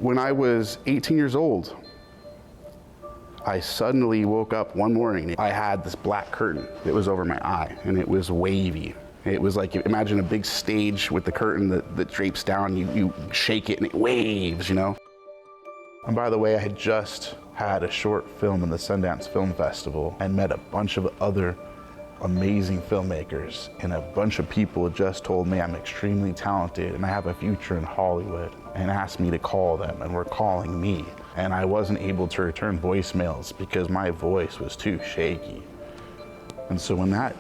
When I was 18 years old, I suddenly woke up one morning. I had this black curtain that was over my eye, and it was wavy. It was like, imagine a big stage with the curtain that drapes down, you shake it and it waves, you know? And by the way, I had just had a short film in the Sundance Film Festival and met a bunch of other amazing filmmakers, and a bunch of people just told me I'm extremely talented and I have a future in Hollywood, and asked me to call them, and were calling me. And I wasn't able to return voicemails because my voice was too shaky. And so when that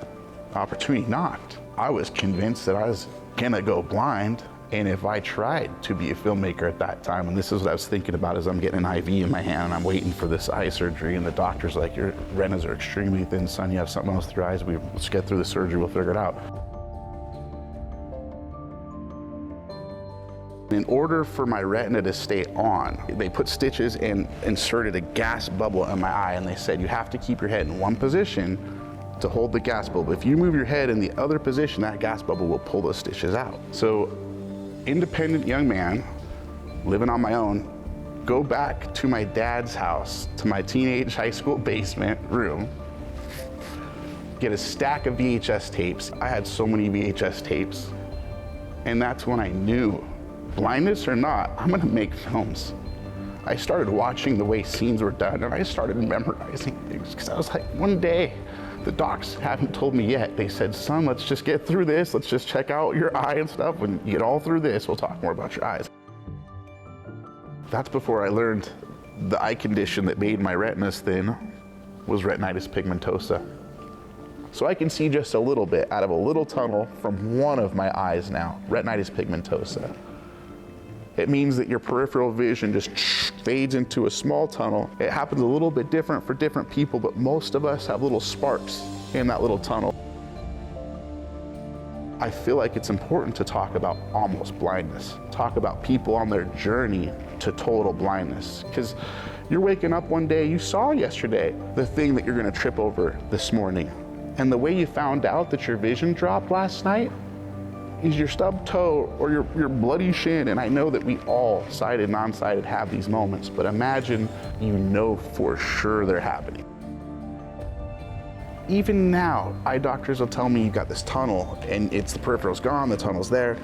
opportunity knocked, I was convinced that I was gonna go blind. And if I tried to be a filmmaker at that time, and this is what I was thinking about as I'm getting an IV in my hand and I'm waiting for this eye surgery, and the doctor's like, your retinas are extremely thin, son, you have something else with your eyes, let's get through the surgery, we'll figure it out. In order for my retina to stay on, they put stitches and inserted a gas bubble in my eye, and they said you have to keep your head in one position to hold the gas bubble. If you move your head in the other position, that gas bubble will pull those stitches out. So, independent young man, living on my own, go back to my dad's house, to my teenage high school basement room, get a stack of VHS tapes. I had so many VHS tapes, and that's when I knew, blindness or not, I'm gonna make films. I started watching the way scenes were done, and I started memorizing things, because I was like, one day, the docs haven't told me yet. They said, son, let's just get through this. Let's just check out your eye and stuff. When you get all through this, we'll talk more about your eyes. That's before I learned the eye condition that made my retinas thin was retinitis pigmentosa. So I can see just a little bit out of a little tunnel from one of my eyes now, retinitis pigmentosa. It means that your peripheral vision just fades into a small tunnel. It happens a little bit different for different people, but most of us have little sparks in that little tunnel. I feel like it's important to talk about almost blindness, talk about people on their journey to total blindness. Because you're waking up one day, you saw yesterday the thing that you're gonna trip over this morning. And the way you found out that your vision dropped last night is your stub toe or your bloody shin. And I know that we all, sighted, non-sighted, have these moments, but imagine you know for sure they're happening. Even now, eye doctors will tell me you've got this tunnel and the peripheral's gone, the tunnel's there.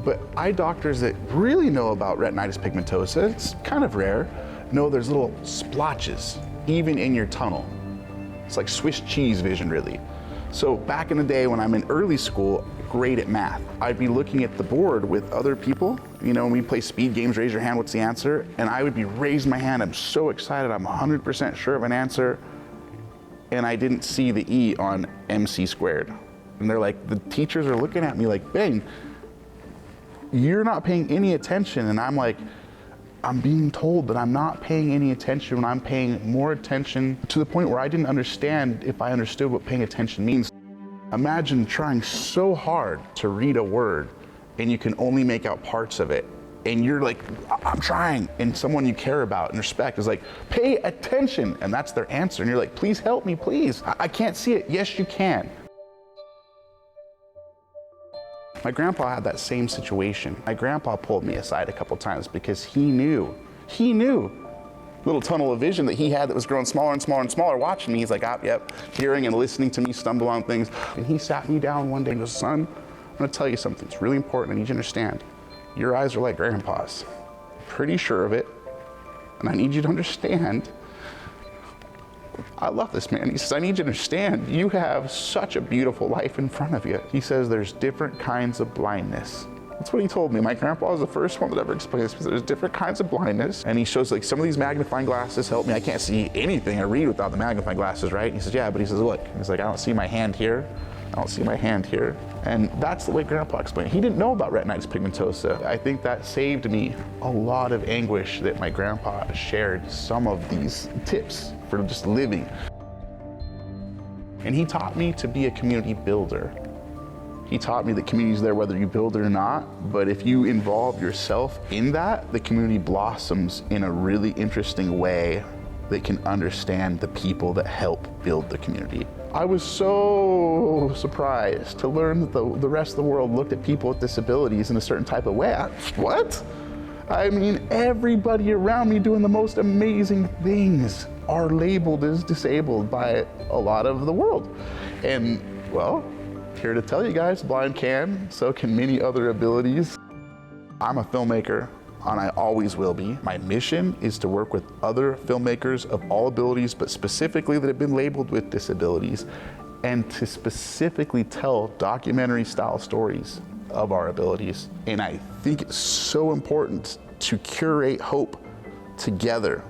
But eye doctors that really know about retinitis pigmentosa, it's kind of rare, know there's little splotches even in your tunnel. It's like Swiss cheese vision, really. So back in the day when I'm in early school, great at math, I'd be looking at the board with other people, you know, when we play speed games, raise your hand, what's the answer? And I would be raising my hand, I'm so excited, I'm 100% sure of an answer, and I didn't see the E on MC squared. And they're like, the teachers are looking at me like, Ben, you're not paying any attention. And I'm like, I'm being told that I'm not paying any attention when I'm paying more attention, to the point where I didn't understand if I understood what paying attention means. Imagine trying so hard to read a word and you can only make out parts of it. And you're like, I'm trying. And someone you care about and respect is like, pay attention. And that's their answer. And you're like, please help me, please. I can't see it. Yes, you can. My grandpa had that same situation. My grandpa pulled me aside a couple times because he knew little tunnel of vision that he had that was growing smaller and smaller and smaller, watching me. He's like, yep, hearing and listening to me stumble on things. And he sat me down one day and goes, son, I'm gonna tell you something. It's really important. I need you to understand. Your eyes are like grandpa's. Pretty sure of it. And I need you to understand. I love this man. He says, I need you to understand, you have such a beautiful life in front of you. He says, there's different kinds of blindness. That's what he told me. My grandpa was the first one that ever explained this, because there's different kinds of blindness. And he shows like some of these magnifying glasses help me. I can't see anything I read without the magnifying glasses, right? And he says, yeah, but he says, look, he's like, I don't see my hand here. I don't see my hand here. And that's the way grandpa explained it. He didn't know about retinitis pigmentosa. I think that saved me a lot of anguish that my grandpa shared some of these tips for just living. And he taught me to be a community builder. He taught me that community's there whether you build it or not, but if you involve yourself in that, the community blossoms in a really interesting way that can understand the people that help build the community. I was so surprised to learn that the rest of the world looked at people with disabilities in a certain type of way. What? I mean, everybody around me doing the most amazing things are labeled as disabled by a lot of the world. And well, here to tell you guys, blind can, so can many other abilities. I'm a filmmaker, and I always will be. My mission is to work with other filmmakers of all abilities, but specifically that have been labeled with disabilities, and to specifically tell documentary style stories of our abilities. And I think it's so important to curate hope together.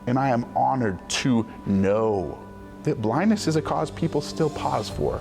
And I am honored to know that blindness is a cause people still pause for.